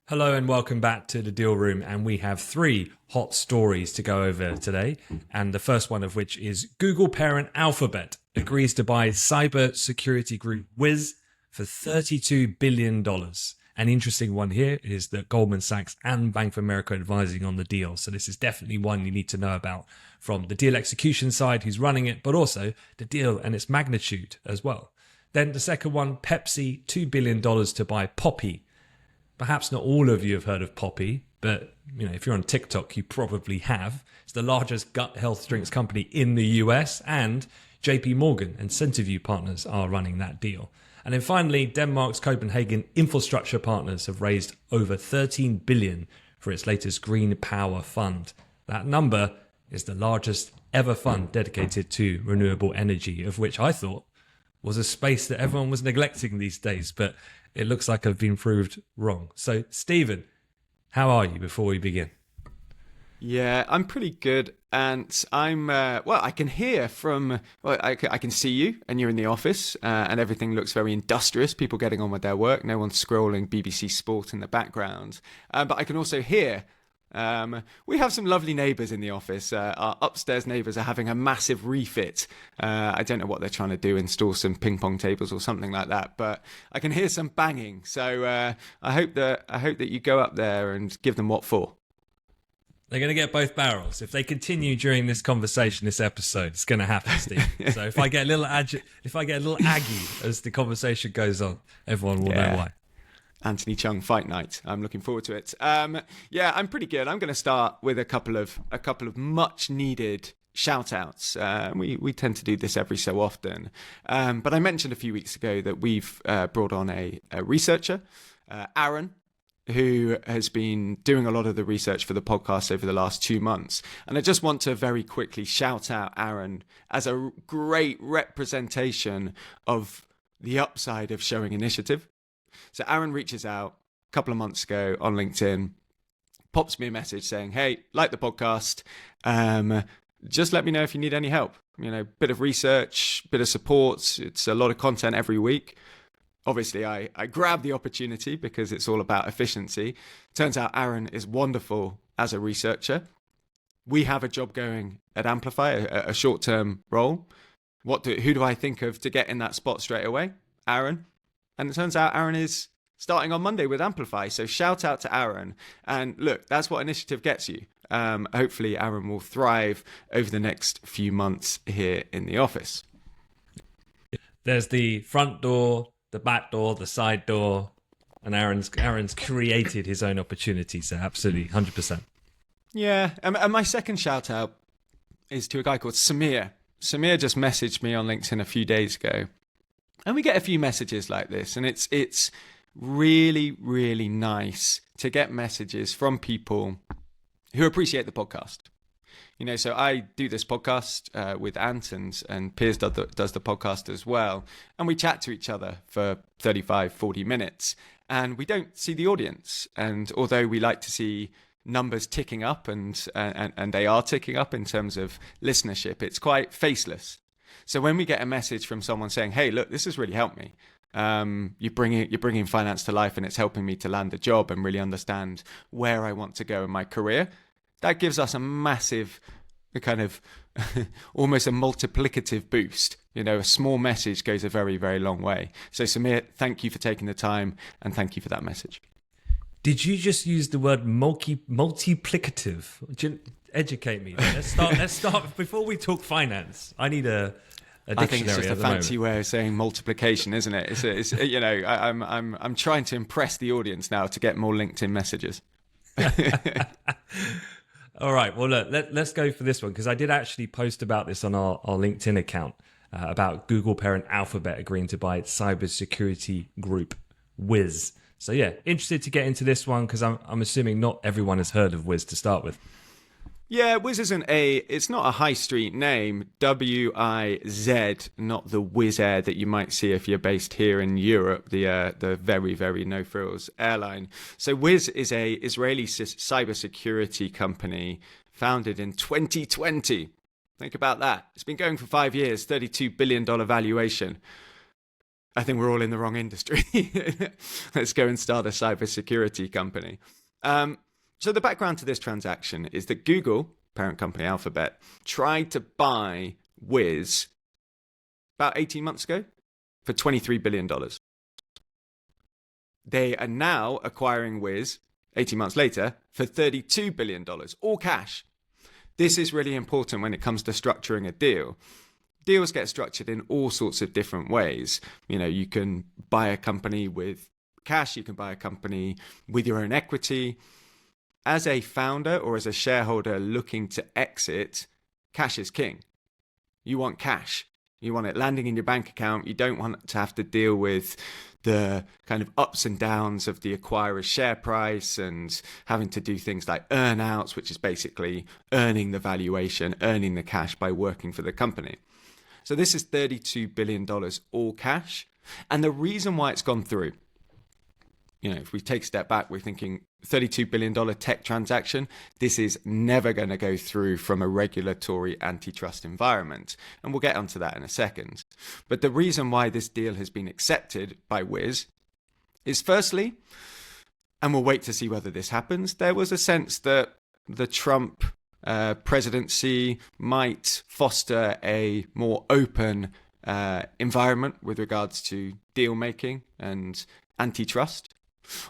Hello and welcome back to the Deal Room, and we have three hot stories to go over today. And the first one of which is Google parent Alphabet agrees to buy cybersecurity group Wiz for $32 billion. An interesting one here is that Goldman Sachs and Bank of America are advising on the deal. So this is definitely one you need to know about from the deal execution side, who's running it, but also the deal and its magnitude as well. Then the second one, Pepsi, $2 billion to buy Poppi. Perhaps not all of you have heard of Poppi, but if you're on TikTok, you probably have. It's the largest gut health drinks company in the US, and JP Morgan and Centerview Partners are running that deal. And then finally, Denmark's Copenhagen Infrastructure Partners have raised over 13 billion for its latest green power fund. That number is the largest ever fund dedicated to renewable energy, of which I thought was a space that everyone was neglecting these days, but it looks like I've been proved wrong. So, Stephen, how are you before we begin? Yeah, I'm pretty good. And I'm, I can hear from, I can see you and you're in the office and everything looks very industrious, people getting on with their work. No one's scrolling BBC Sport in the background. But I can also hear we have some lovely neighbours in the office. Our upstairs neighbours are having a massive refit. I don't know what they're trying to do, install some ping pong tables or something like that. But I can hear some banging. So I hope that you go up there and give them what for. They're going to get both barrels. If they continue during this conversation, this episode, it's going to happen, Steve. So if I get a little aggy as the conversation goes on, everyone will know why. Anthony Chung fight night. I'm looking forward to it. I'm pretty good. I'm going to start with a couple of much needed shout outs. We tend to do this every so often. But I mentioned a few weeks ago that we've brought on a researcher, Aaron, who has been doing a lot of the research for the podcast over the last 2 months. And I just want to very quickly shout out Aaron as a great representation of the upside of showing initiative. So Aaron reaches out a couple of months ago on LinkedIn, pops me a message saying, hey, like the podcast, just let me know if you need any help. Bit of research, bit of support. It's a lot of content every week. Obviously, I grabbed the opportunity because it's all about efficiency. Turns out Aaron is wonderful as a researcher. We have a job going at Amplify, a short-term role. Who do I think of to get in that spot straight away? Aaron. And it turns out Aaron is starting on Monday with Amplify. So shout out to Aaron. And look, that's what initiative gets you. Hopefully Aaron will thrive over the next few months here in the office. There's the front door, the back door, the side door, and Aaron's created his own opportunity. So absolutely, 100%. Yeah. And my second shout out is to a guy called Samir. Samir just messaged me on LinkedIn a few days ago. And we get a few messages like this, and it's really, really nice to get messages from people who appreciate the podcast. So I do this podcast with Ant, and Piers does the podcast as well. And we chat to each other for 35, 40 minutes, and we don't see the audience. And although we like to see numbers ticking up, and they are ticking up in terms of listenership, it's quite faceless. So when we get a message from someone saying, hey, look, this has really helped me. You're bringing finance to life, and it's helping me to land a job and really understand where I want to go in my career. That gives us a massive kind of almost a multiplicative boost. A small message goes a very, very long way. So Samir, thank you for taking the time, and thank you for that message. Did you just use the word multiplicative? Educate me. Let's start before we talk finance. I need a dictionary. I think it's just a fancy way of saying multiplication, isn't it? It's I'm trying to impress the audience now to get more LinkedIn messages. All right. Well, look, let's go for this one, because I did actually post about this on our LinkedIn account about Google parent Alphabet agreeing to buy its cybersecurity group Wiz. So yeah, interested to get into this one, because I'm assuming not everyone has heard of Wiz to start with. Yeah, Wiz it's not a high street name, WIZ, not the Wizz Air that you might see if you're based here in Europe, the very, very no-frills airline. So Wiz is a Israeli cybersecurity company founded in 2020. Think about that. It's been going for 5 years, $32 billion valuation. I think we're all in the wrong industry. Let's go and start a cybersecurity company. So the background to this transaction is that Google, parent company Alphabet, tried to buy Wiz about 18 months ago for $23 billion. They are now acquiring Wiz 18 months later for $32 billion, all cash. This is really important when it comes to structuring a deal. Deals get structured in all sorts of different ways. You know, you can buy a company with cash, you can buy a company with your own equity. As a founder or as a shareholder looking to exit, cash is king. You want cash. You want it landing in your bank account. You don't want to have to deal with the kind of ups and downs of the acquirer's share price and having to do things like earn-outs, which is basically earning the valuation, earning the cash by working for the company. So this is $32 billion all cash. And the reason why it's gone through, you know, if we take a step back, we're thinking $32 billion tech transaction. This is never going to go through from a regulatory antitrust environment. And we'll get onto that in a second. But the reason why this deal has been accepted by Wiz is firstly, and we'll wait to see whether this happens, there was a sense that the Trump presidency might foster a more open environment with regards to deal making and antitrust.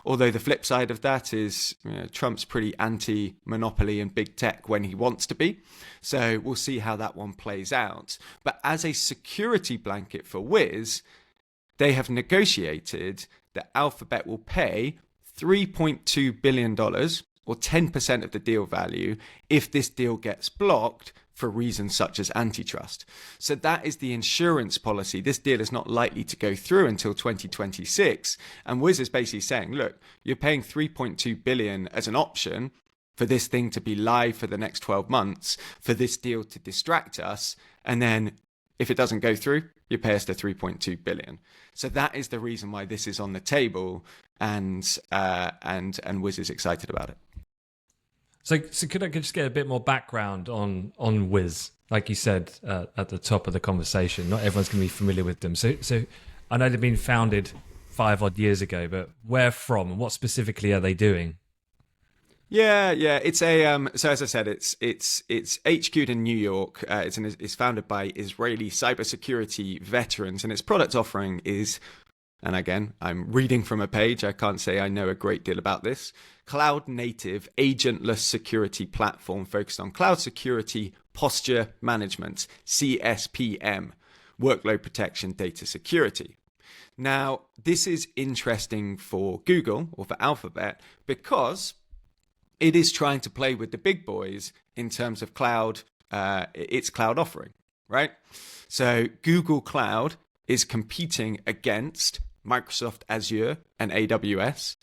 Although the flip side of that is, you know, Trump's pretty anti-monopoly and big tech when he wants to be. So we'll see how that one plays out. But as a security blanket for Wiz, they have negotiated that Alphabet will pay $3.2 billion or 10% of the deal value if this deal gets blocked for reasons such as antitrust. So that is the insurance policy. This deal is not likely to go through until 2026. And Wiz is basically saying, look, you're paying $3.2 billion as an option for this thing to be live for the next 12 months, for this deal to distract us. And then if it doesn't go through, you pay us the $3.2 billion. So that is the reason why this is on the table, and Wiz is excited about it. So could I just get a bit more background on Wiz? Like you said at the top of the conversation, not everyone's going to be familiar with them. So I know they've been founded 5 odd years ago, but where from and what specifically are they doing? Yeah. It's a so as I said, it's HQ'd in New York. It's founded by Israeli cybersecurity veterans, and its product offering is, and again, I'm reading from a page, I can't say I know a great deal about this, cloud-native agentless security platform focused on cloud security, posture management, CSPM, workload protection, data security. Now, this is interesting for Google or for Alphabet because it is trying to play with the big boys in terms of cloud, its cloud offering, right? So Google Cloud is competing against Microsoft Azure and AWS.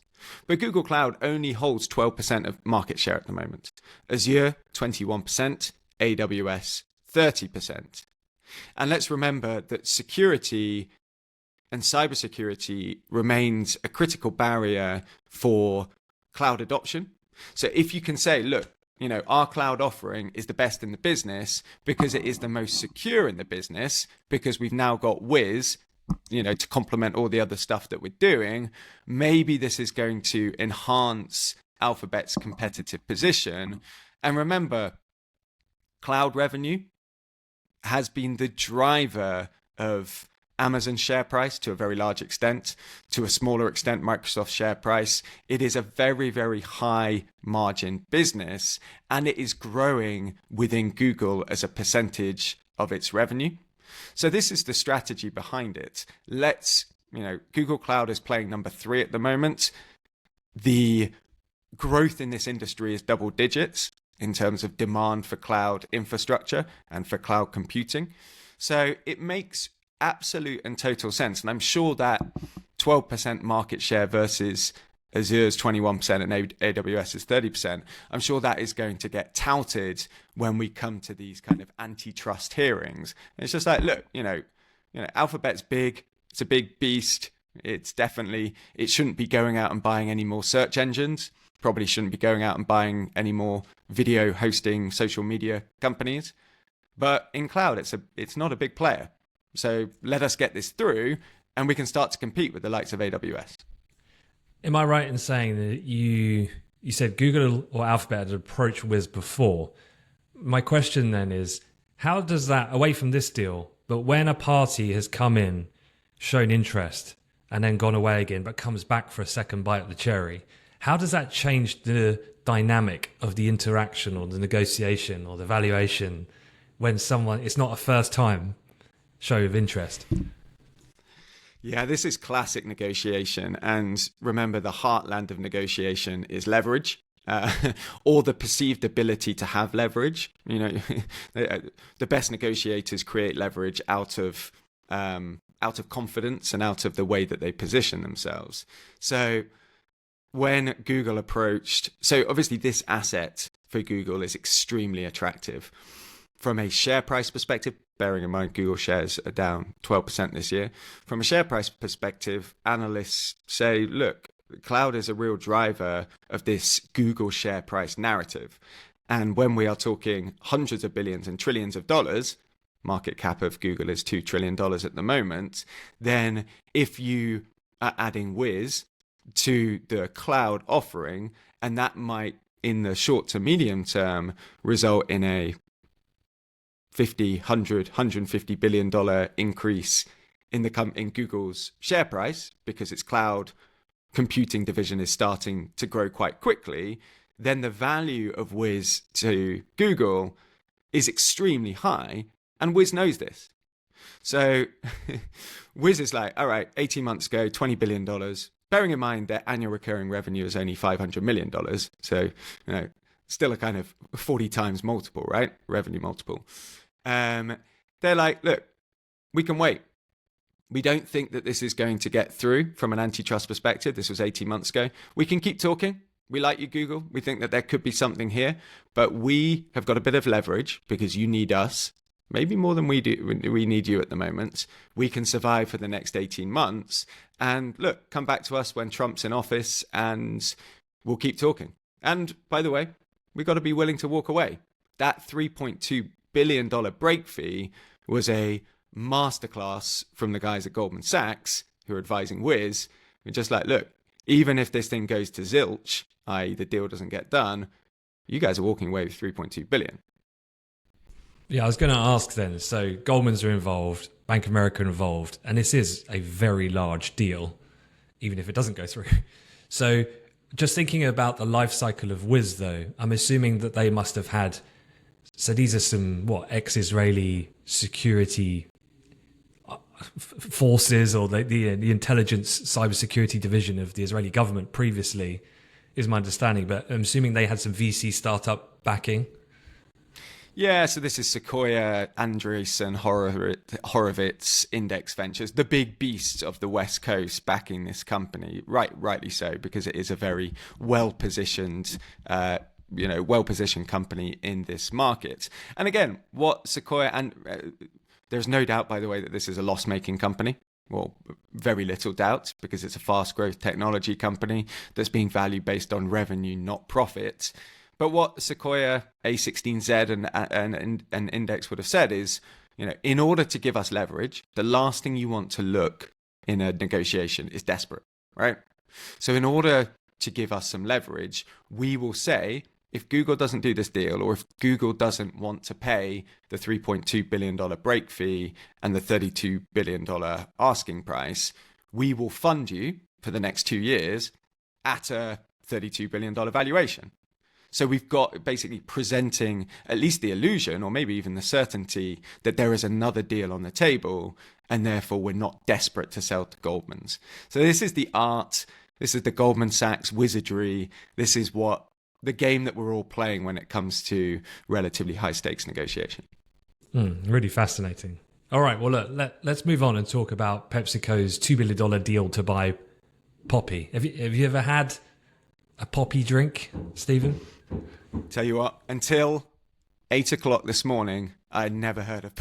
But Google Cloud only holds 12% of market share at the moment. Azure, 21%, AWS, 30%. And let's remember that security and cybersecurity remains a critical barrier for cloud adoption. So if you can say, look, you know, our cloud offering is the best in the business because it is the most secure in the business, because we've now got Wiz, you know, to complement all the other stuff that we're doing, maybe this is going to enhance Alphabet's competitive position. And remember, cloud revenue has been the driver of Amazon's share price to a very large extent, to a smaller extent, Microsoft's share price. It is a very, very high margin business, and it is growing within Google as a percentage of its revenue. So this is the strategy behind it. Google Cloud is playing number 3 at the moment. The growth in this industry is double digits in terms of demand for cloud infrastructure and for cloud computing. So it makes absolute and total sense. And I'm sure that 12% market share versus Azure's 21% and AWS's 30%, I'm sure that is going to get touted when we come to these kind of antitrust hearings. And it's just like, look, you know, Alphabet's big. It's a big beast. It shouldn't be going out and buying any more search engines. Probably shouldn't be going out and buying any more video hosting social media companies. But in cloud, it's not a big player. So let us get this through. and we can start to compete with the likes of AWS. Am I right in saying that you said Google or Alphabet had approached Wiz before? My question then is, how does that, away from this deal, but when a party has come in, shown interest, and then gone away again, but comes back for a second bite of the cherry, how does that change the dynamic of the interaction or the negotiation or the valuation when it's not a first time show of interest? Yeah, this is classic negotiation. And remember, the heartland of negotiation is leverage. Or the perceived ability to have leverage. The best negotiators create leverage out of confidence and out of the way that they position themselves. So when Google approached, so obviously this asset for Google is extremely attractive from a share price perspective. Bearing in mind Google shares are down 12% this year. From a share price perspective, analysts say, look, cloud is a real driver of this Google share price narrative. And when we are talking hundreds of billions and trillions of dollars, market cap of Google is $2 trillion at the moment, then if you are adding Wiz to the cloud offering, and that might in the short to medium term result in a $50, $100, $150 billion increase in Google's share price because its cloud computing division is starting to grow quite quickly, then the value of Wiz to Google is extremely high, and Wiz knows this. So Wiz is like, all right, 18 months ago, $20 billion. Bearing in mind their annual recurring revenue is only $500 million. So, still a kind of 40 times multiple, right? Revenue multiple. They're like, look, we can wait. We don't think that this is going to get through from an antitrust perspective. This was 18 months ago. We can keep talking. We like you, Google. We think that there could be something here, but we have got a bit of leverage because you need us, maybe more than we do. We need you at the moment. We can survive for the next 18 months. And look, come back to us when Trump's in office and we'll keep talking. And by the way, we've got to be willing to walk away. That $3.2 billion break fee was a masterclass from the guys at Goldman Sachs who are advising Wiz. We're just like, look, even if this thing goes to zilch, i.e. the deal doesn't get done, you guys are walking away with $3.2 billion. Yeah, I was going to ask then. So Goldman's are involved, Bank of America involved, and this is a very large deal, even if it doesn't go through. So just thinking about the life cycle of Wiz, though, I'm assuming that they must have had. So these are some ex-Israeli security forces or the intelligence cybersecurity division of the Israeli government previously, is my understanding. But I'm assuming they had some VC startup backing. Yeah, so this is Sequoia, Andreessen, Horowitz, Index Ventures, the big beasts of the West Coast backing this company. Rightly so, because it is a very well-positioned company in this market. And again, what Sequoia and there's no doubt, by the way, that this is a loss-making company. Well, very little doubt, because it's a fast-growth technology company that's being valued based on revenue, not profit. But what Sequoia, A16Z, and Index would have said is, in order to give us leverage, the last thing you want to look in a negotiation is desperate, right? So in order to give us some leverage, we will say, if Google doesn't do this deal, or if Google doesn't want to pay the $3.2 billion break fee and the $32 billion asking price, we will fund you for the next 2 years at a $32 billion valuation. So we've got basically presenting at least the illusion, or maybe even the certainty, that there is another deal on the table, and therefore we're not desperate to sell to Goldman's. So this is the art, this is the Goldman Sachs wizardry, this is what the game that we're all playing when it comes to relatively high stakes negotiation. Really fascinating. All right, well, look, let's move on and talk about PepsiCo's $2 billion deal to buy Poppi. Have you ever had a Poppi drink, Stephen? Tell you what, until 8 o'clock this morning, I'd never heard of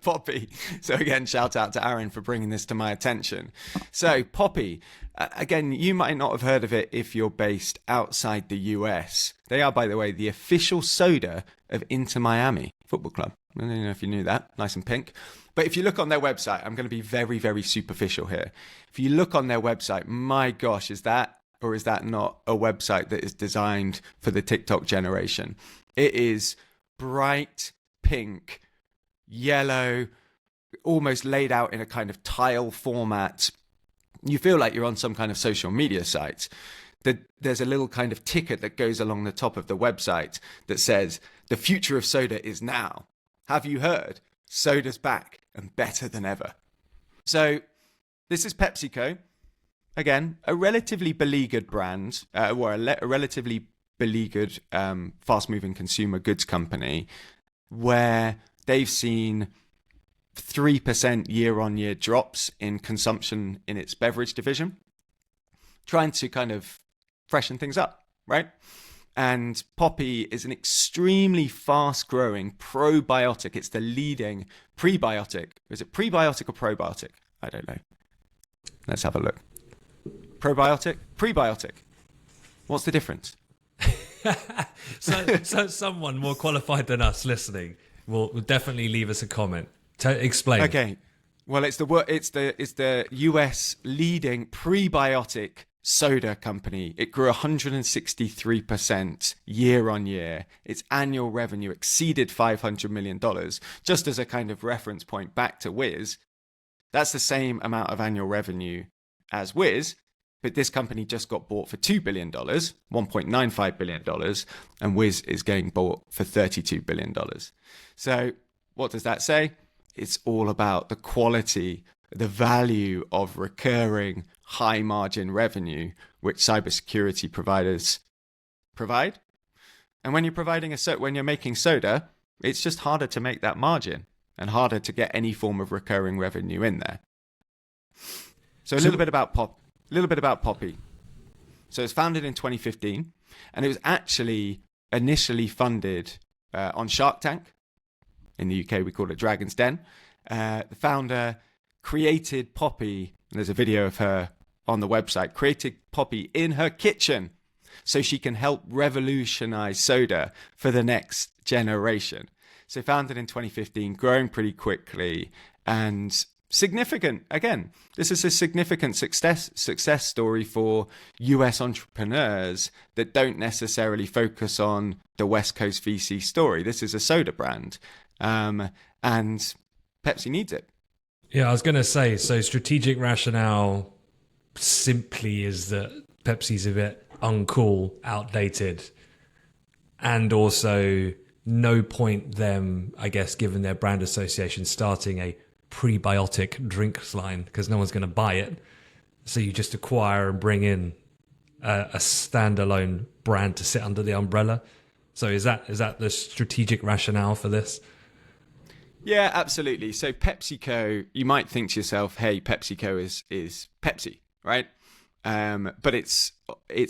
Poppi. So again, shout out to Aaron for bringing this to my attention. So Poppi, again, you might not have heard of it if you're based outside the US. They are, by the way, the official soda of Inter Miami Football Club. I don't know if you knew that, nice and pink. But if you look on their website, I'm going to be very, very superficial here. If you look on their website, my gosh, is that or is that not a website that is designed for the TikTok generation? It is bright pink, yellow, almost laid out in a kind of tile format. You feel like you're on some kind of social media site. There's a little kind of ticket that goes along the top of the website that says, "The future of soda is now. Have you heard? Soda's back and better than ever." So this is PepsiCo. Again, a relatively beleaguered brand, or a relatively beleaguered fast-moving consumer goods company, where they've seen 3% year-on-year drops in consumption in its beverage division, trying to kind of freshen things up, right? And Poppi is an extremely fast-growing probiotic. It's the leading prebiotic. Is it prebiotic or probiotic? I don't know. Let's have a look. Probiotic? Prebiotic. What's the difference? So someone more qualified than us listening will definitely leave us a comment. Explain. Okay. Well, it's the US leading prebiotic soda company. It grew 163% year on year. Its annual revenue exceeded $500 million. Just as a kind of reference point back to Wiz, that's the same amount of annual revenue as Wiz, but this company just got bought for $2 billion, $1.95 billion, and Wiz is getting bought for $32 billion. So what does that say? It's all about the quality, the value of recurring high margin revenue, which cybersecurity providers provide. And when you're making soda, it's just harder to make that margin and harder to get any form of recurring revenue in there. So a little bit about Poppi. So it's founded in 2015, and it was actually initially funded on Shark Tank. In the UK, we call it Dragon's Den. The founder created Poppi, and there's a video of her on the website, created Poppi in her kitchen so she can help revolutionize soda for the next generation. So founded in 2015, growing pretty quickly and significant. Again, this is a significant success story for US entrepreneurs that don't necessarily focus on the West Coast VC story. This is a soda brand. And Pepsi needs it. Yeah, I was going to say, so strategic rationale simply is that Pepsi's a bit uncool, outdated, and also no point them, I guess, given their brand association, starting a prebiotic drinks line because no one's going to buy it. So you just acquire and bring in a standalone brand to sit under the umbrella. So is that the strategic rationale for this? Yeah, absolutely. So PepsiCo, you might think to yourself, hey, PepsiCo is Pepsi, right? But it's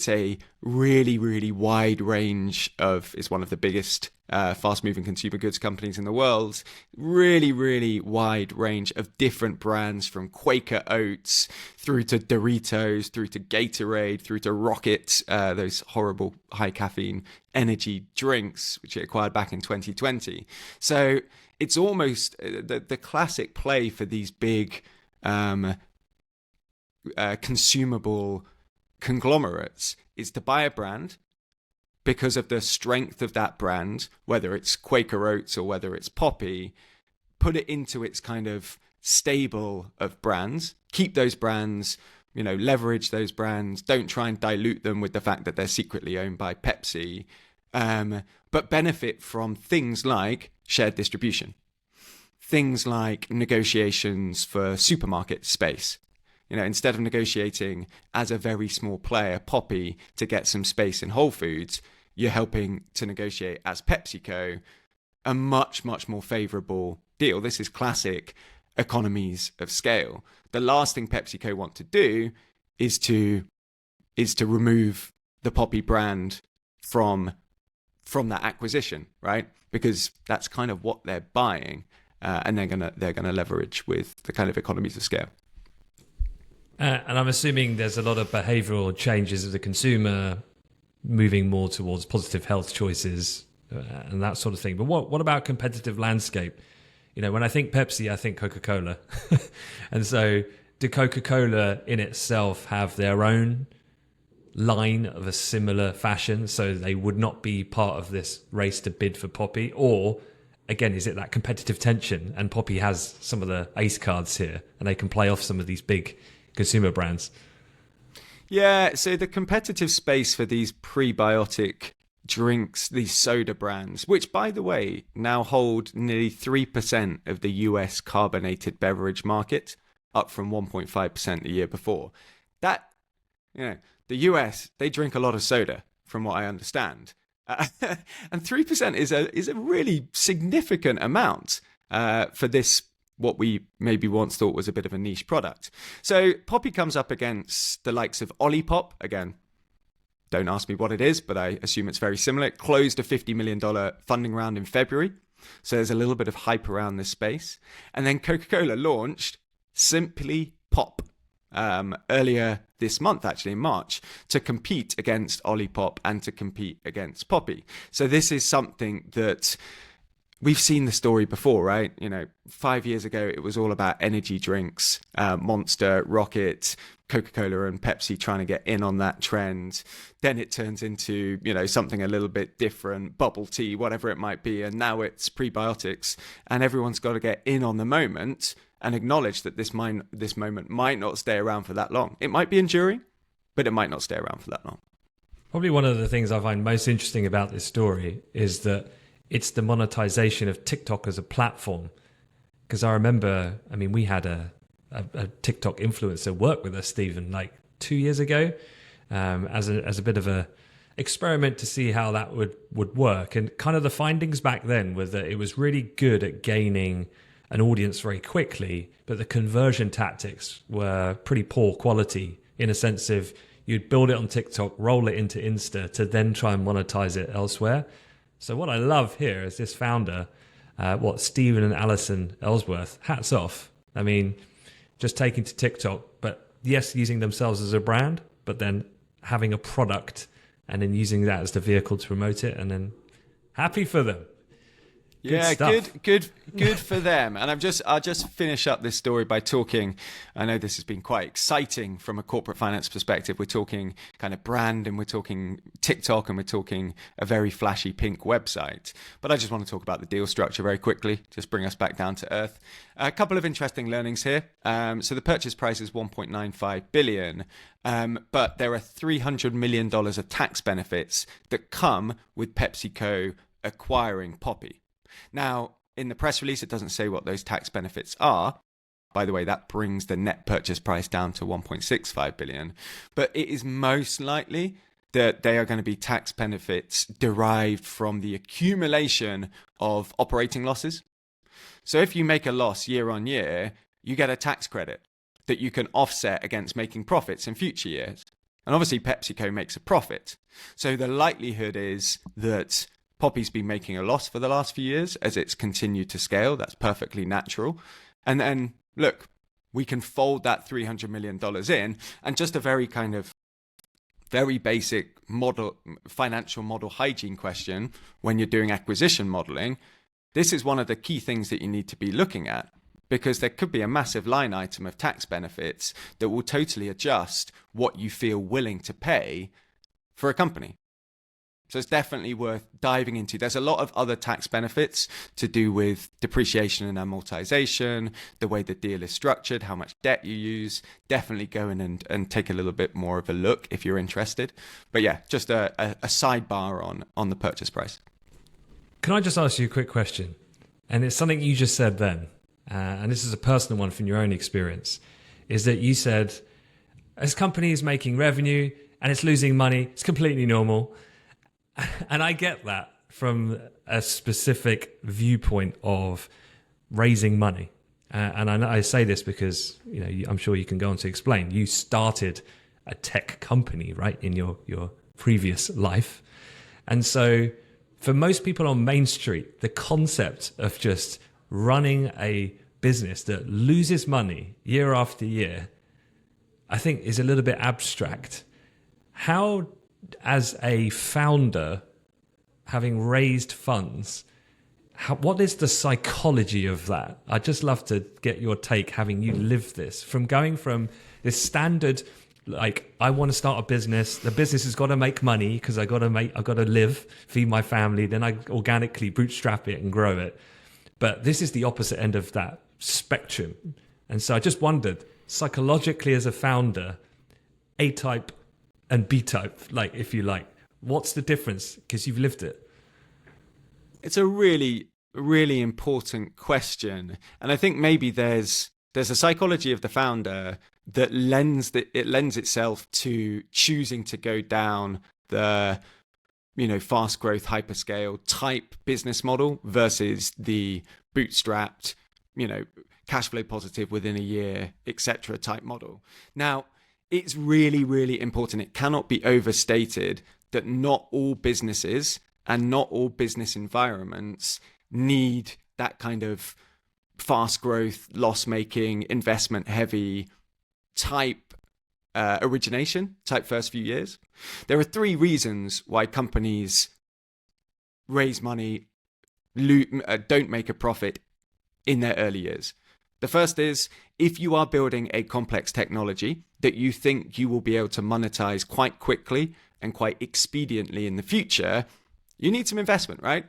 a really, really wide range of, it's one of the biggest fast-moving consumer goods companies in the world. Really, really wide range of different brands, from Quaker Oats through to Doritos, through to Gatorade, through to Rocket, those horrible high caffeine energy drinks, which it acquired back in 2020. So it's almost the classic play for these big consumable conglomerates is to buy a brand because of the strength of that brand, whether it's Quaker Oats or whether it's Poppi, put it into its kind of stable of brands, keep those brands, leverage those brands, don't try and dilute them with the fact that they're secretly owned by Pepsi, but benefit from things like shared distribution, things like negotiations for supermarket space. Instead of negotiating as a very small player, Poppi, to get some space in Whole Foods, you're helping to negotiate as PepsiCo a much, much more favorable deal. This is classic economies of scale. The last thing PepsiCo want to do is to remove the Poppi brand from that acquisition, right? Because that's kind of what they're buying, and they're gonna leverage with the kind of economies of scale. And I'm assuming there's a lot of behavioural changes of the consumer moving more towards positive health choices and that sort of thing. But what about competitive landscape? When I think Pepsi, I think Coca-Cola. And so do Coca-Cola in itself have their own line of a similar fashion, so they would not be part of this race to bid for Poppi? Or again, is it that competitive tension and Poppi has some of the ace cards here and they can play off some of these big consumer brands? Yeah, so the competitive space for these prebiotic drinks, these soda brands, which by the way now hold nearly 3% of the US carbonated beverage market, up from 1.5% the year before. That, the US, they drink a lot of soda from what I understand. And 3% is a really significant amount for this, what we maybe once thought was a bit of a niche product. So Poppi comes up against the likes of Olipop. Again, don't ask me what it is, but I assume it's very similar. It closed a $50 million funding round in February. So there's a little bit of hype around this space. And then Coca-Cola launched Simply Pop earlier this month, actually in March, to compete against Olipop and to compete against Poppi. So this is something that we've seen the story before, right? 5 years ago, it was all about energy drinks, Monster, Rocket, Coca-Cola and Pepsi trying to get in on that trend. Then it turns into, something a little bit different, bubble tea, whatever it might be. And now it's prebiotics, and everyone's got to get in on the moment and acknowledge that this moment might not stay around for that long. It might be enduring, but it might not stay around for that long. Probably one of the things I find most interesting about this story is that it's the monetization of TikTok as a platform. Because I remember, we had a TikTok influencer work with us, Stephen, like 2 years ago, as a bit of a experiment to see how that would work. And kind of the findings back then were that it was really good at gaining an audience very quickly, but the conversion tactics were pretty poor quality, in a sense of you'd build it on TikTok, roll it into Insta to then try and monetize it elsewhere. So what I love here is this founder, Stephen and Alison Ellsworth, hats off. Just taking to TikTok, but yes, using themselves as a brand, but then having a product and then using that as the vehicle to promote it, and then happy for them. Good for them. And I'll just finish up this story by talking. I know this has been quite exciting from a corporate finance perspective. We're talking kind of brand, and we're talking TikTok, and we're talking a very flashy pink website. But I just want to talk about the deal structure very quickly, just bring us back down to earth. A couple of interesting learnings here. So the purchase price is $1.95 billion, but there are $300 million of tax benefits that come with PepsiCo acquiring Poppi. Now, in the press release, it doesn't say what those tax benefits are. By the way, that brings the net purchase price down to $1.65 billion. But it is most likely that they are going to be tax benefits derived from the accumulation of operating losses. So if you make a loss year on year, you get a tax credit that you can offset against making profits in future years. And obviously, PepsiCo makes a profit. So the likelihood is that Poppi's been making a loss for the last few years as it's continued to scale. That's perfectly natural. And then, look, we can fold that $300 million in, and just a very basic financial model hygiene question when you're doing acquisition modeling. This is one of the key things that you need to be looking at, because there could be a massive line item of tax benefits that will totally adjust what you feel willing to pay for a company. So it's definitely worth diving into. There's a lot of other tax benefits to do with depreciation and amortization, the way the deal is structured, how much debt you use. Definitely go in and take a little bit more of a look if you're interested. But yeah, just a sidebar on the purchase price. Can I just ask you a quick question? And it's something you just said then, and this is a personal one from your own experience, is that you said, as company is making revenue and it's losing money, it's completely normal. And I get that from a specific viewpoint of raising money. And I say this because, I'm sure you can go on to explain. You started a tech company, right, in your previous life. And so for most people on Main Street, the concept of just running a business that loses money year after year, I think is a little bit abstract. How, as a founder, having raised funds, what is the psychology of that? I'd just love to get your take, having you lived this, from going from this standard, like, I want to start a business. The business has got to make money because I've got to live, feed my family. Then I organically bootstrap it and grow it. But this is the opposite end of that spectrum. And so I just wondered, psychologically as a founder, A-type and B-type, like, if you like, what's the difference? Because you've lived it. It's a really, really important question. And I think maybe there's a psychology of the founder that lends itself to choosing to go down the, fast growth, hyperscale type business model versus the bootstrapped, cash flow positive within a year, etc. type model. Now, it's really, really important. It cannot be overstated that not all businesses and not all business environments need that kind of fast growth, loss-making, investment-heavy type origination, type first few years. There are 3 reasons why companies raise money, don't make a profit in their early years. The first is, if you are building a complex technology that you think you will be able to monetize quite quickly and quite expediently in the future, you need some investment, right?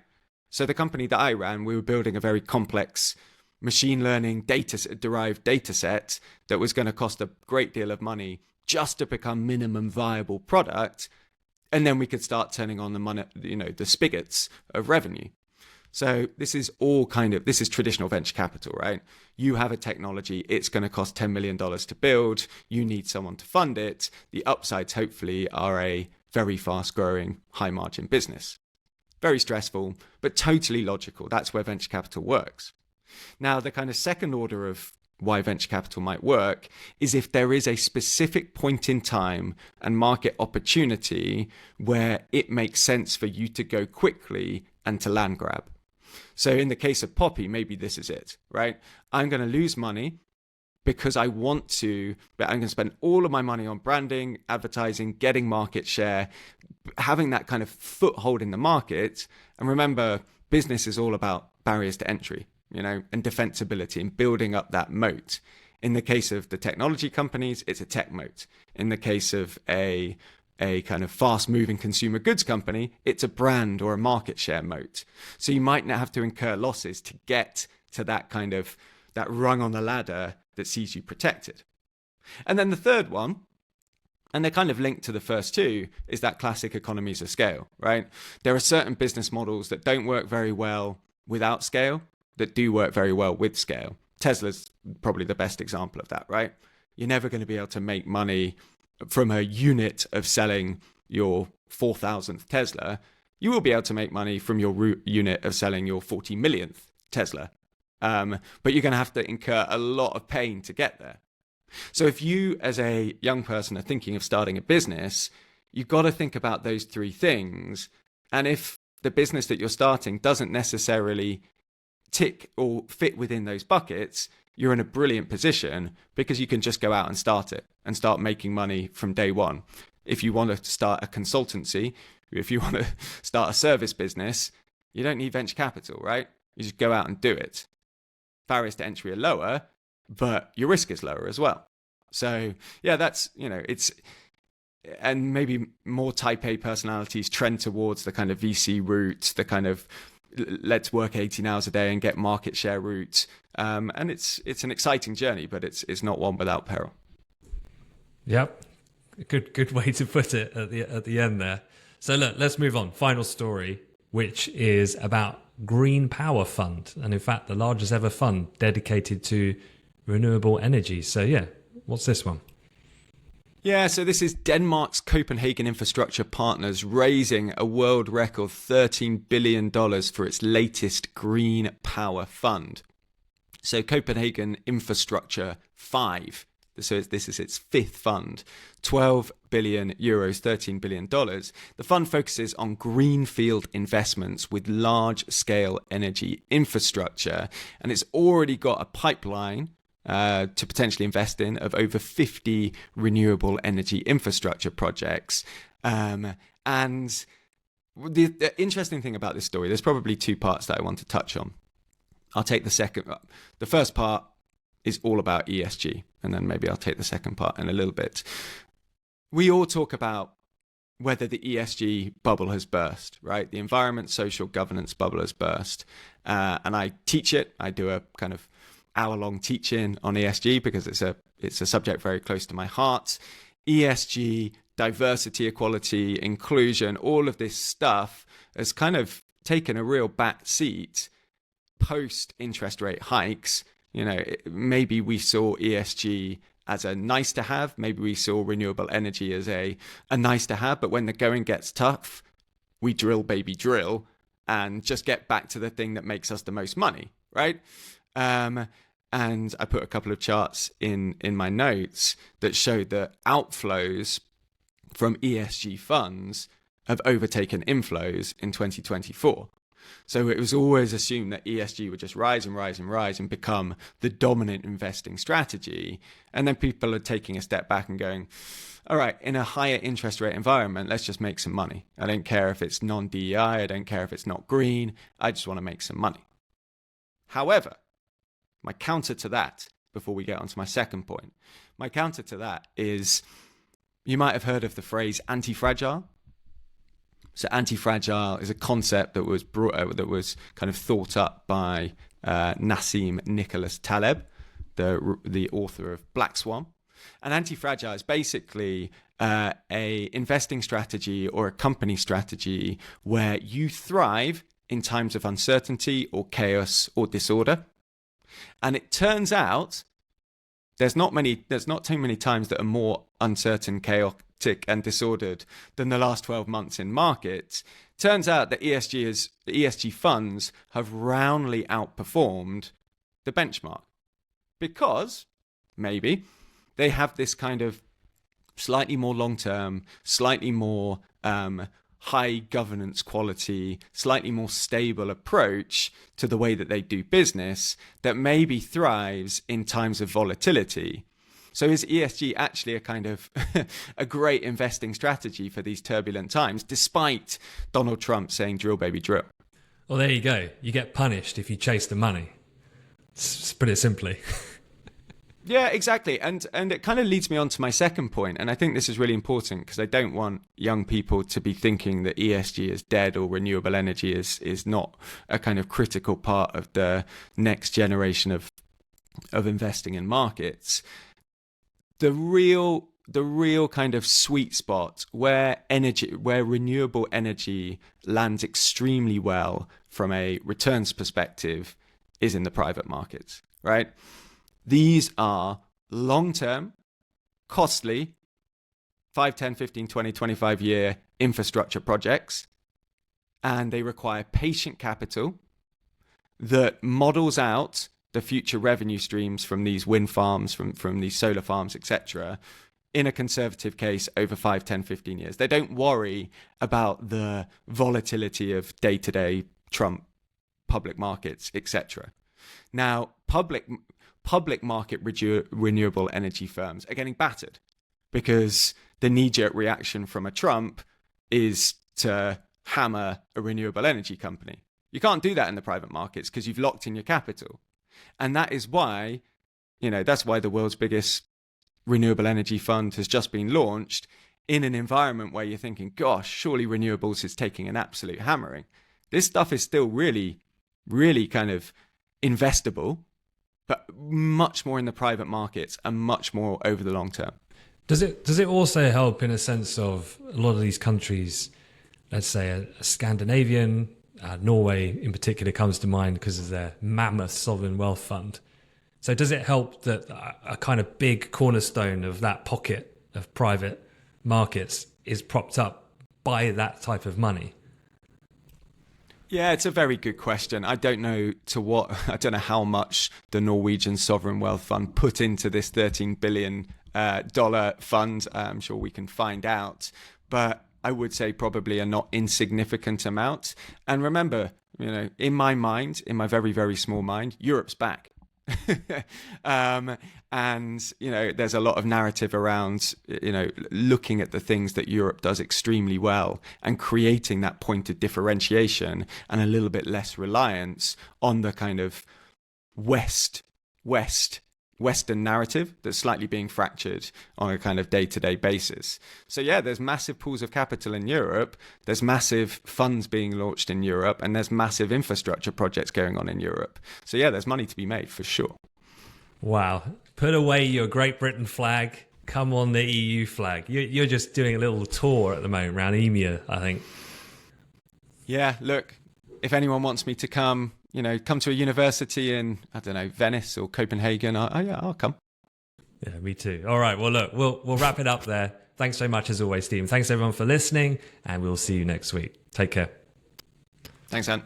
So the company that I ran, we were building a very complex machine learning derived data set that was going to cost a great deal of money just to become minimum viable product. And then we could start turning on the money, the spigots of revenue. So this is traditional venture capital, right? You have a technology, it's going to cost $10 million to build. You need someone to fund it. The upsides, hopefully, are a very fast growing, high margin business. Very stressful, but totally logical. That's where venture capital works. Now, the kind of second order of why venture capital might work is if there is a specific point in time and market opportunity where it makes sense for you to go quickly and to land grab. So in the case of Poppi, maybe this is it, right? I'm going to lose money because I want to, but I'm going to spend all of my money on branding, advertising, getting market share, having that kind of foothold in the market. And remember, business is all about barriers to entry, and defensibility and building up that moat. In the case of the technology companies, it's a tech moat. In the case of a kind of fast-moving consumer goods company, it's a brand or a market share moat. So you might not have to incur losses to get to that kind of that rung on the ladder that sees you protected. And then the third one, and they're kind of linked to the first two, is that classic economies of scale, right? There are certain business models that don't work very well without scale, that do work very well with scale. Tesla's probably the best example of that, right? You're never going to be able to make money from a unit of selling your 4,000th Tesla. You will be able to make money from your unit of selling your 40 millionth Tesla. But you're going to have to incur a lot of pain to get there. So if you, as a young person, are thinking of starting a business, you've got to think about those 3 things. And if the business that you're starting doesn't necessarily tick or fit within those buckets, you're in a brilliant position because you can just go out and start it and start making money from day one. If you want to start a consultancy, if you want to start a service business, you don't need venture capital, right? You just go out and do it. Barriers to entry are lower, but your risk is lower as well. So yeah, that's, and maybe more type A personalities trend towards the kind of VC route, the kind of let's work 18 hours a day and get market share route. And it's an exciting journey, but it's not one without peril. Yep. Good way to put it at the end there. So look, let's move on. Final story, which is about Green Power Fund. And in fact, the largest ever fund dedicated to renewable energy. So yeah, what's this one? Yeah, so this is Denmark's Copenhagen Infrastructure Partners raising a world record $13 billion for its latest Green Power Fund. So Copenhagen Infrastructure 5, so this is its 5th fund, 12 billion euros, $13 billion. The fund focuses on greenfield investments with large-scale energy infrastructure, and it's already got a pipeline to potentially invest in of over 50 renewable energy infrastructure projects. And The interesting thing about this story, there's probably two parts that I want to touch on. I'll take the second. The first part is all about ESG, and then maybe I'll take the second part in a little bit. We all talk about whether the ESG bubble has burst, right? The environment, social governance bubble has burst. And I teach it. I do a kind of hour-long teach-in on ESG because it's a subject very close to my heart. ESG, diversity, equality, inclusion, all of this stuff has kind of taken a real back seat post interest rate hikes. Maybe we saw ESG as a nice to have. Maybe we saw renewable energy as a nice to have. But when the going gets tough, we drill, baby, drill, and just get back to the thing that makes us the most money, right? And I put a couple of charts in my notes that showed that outflows from ESG funds have overtaken inflows in 2024. So it was always assumed that ESG would just rise and rise and rise and become the dominant investing strategy. And then people are taking a step back and going, all right, in a higher interest rate environment, let's just make some money. I don't care if it's non-DEI. I don't care if it's not green. I just want to make some money. However, my counter to that, before we get on to my second point, my counter to that is, you might have heard of the phrase anti-fragile. So anti-fragile is a concept that was kind of thought up by Nassim Nicholas Taleb, the author of Black Swan. And anti-fragile is basically a investing strategy or a company strategy where you thrive in times of uncertainty or chaos or disorder. And it turns out there's not too many times that are more uncertain, chaotic and disordered than the last 12 months in markets. Turns out that ESG funds have roundly outperformed the benchmark because maybe they have this kind of slightly more long-term, slightly more high governance quality, slightly more stable approach to the way that they do business that maybe thrives in times of volatility. So is ESG actually a kind of a great investing strategy for these turbulent times, despite Donald Trump saying drill, baby, drill? Well, there you go. You get punished if you chase the money. It's put it simply. Yeah, exactly. And it kind of leads me on to my second point. And I think this is really important because I don't want young people to be thinking that ESG is dead or renewable energy is not a kind of critical part of the next generation of investing in markets. The real kind of sweet spot where renewable energy lands extremely well from a returns perspective is in the private markets, right? These are long-term, costly, 5, 10, 15, 20, 25-year infrastructure projects, and they require patient capital that models out the future revenue streams from these wind farms, from these solar farms, etc., in a conservative case over 5, 10, 15 years. They don't worry about the volatility of day-to-day Trump public markets, etc. Now, public market renewable energy firms are getting battered because the knee-jerk reaction from a Trump is to hammer a renewable energy company. You can't do that in the private markets because you've locked in your capital. And that is why, that's why the world's biggest renewable energy fund has just been launched in an environment where you're thinking, gosh, surely renewables is taking an absolute hammering. This stuff is still really, really kind of investable, but much more in the private markets and much more over the long term. Does it also help in a sense of a lot of these countries, let's say a Scandinavian, Norway in particular comes to mind because of their mammoth sovereign wealth fund. So does it help that a kind of big cornerstone of that pocket of private markets is propped up by that type of money? Yeah, it's a very good question. I don't know how much the Norwegian Sovereign Wealth Fund put into this $13 billion fund. I'm sure we can find out. But I would say probably a not insignificant amount. And remember, in my mind, in my very, very small mind, Europe's back. And, there's a lot of narrative around, looking at the things that Europe does extremely well and creating that point of differentiation and a little bit less reliance on the kind of Western narrative that's slightly being fractured on a kind of day-to-day basis. So yeah, there's massive pools of capital in Europe, there's massive funds being launched in Europe, and there's massive infrastructure projects going on in Europe. So yeah, there's money to be made for sure. Wow. Put away your Great Britain flag, come on the EU flag. You're just doing a little tour at the moment around EMEA, I think. Yeah, look, if anyone wants me to come to a university in, I don't know, Venice or Copenhagen, I'll come. Yeah, me too. All right. Well, look, we'll wrap it up there. Thanks so much as always, Stephen. Thanks everyone for listening, and we'll see you next week. Take care. Thanks, Ant.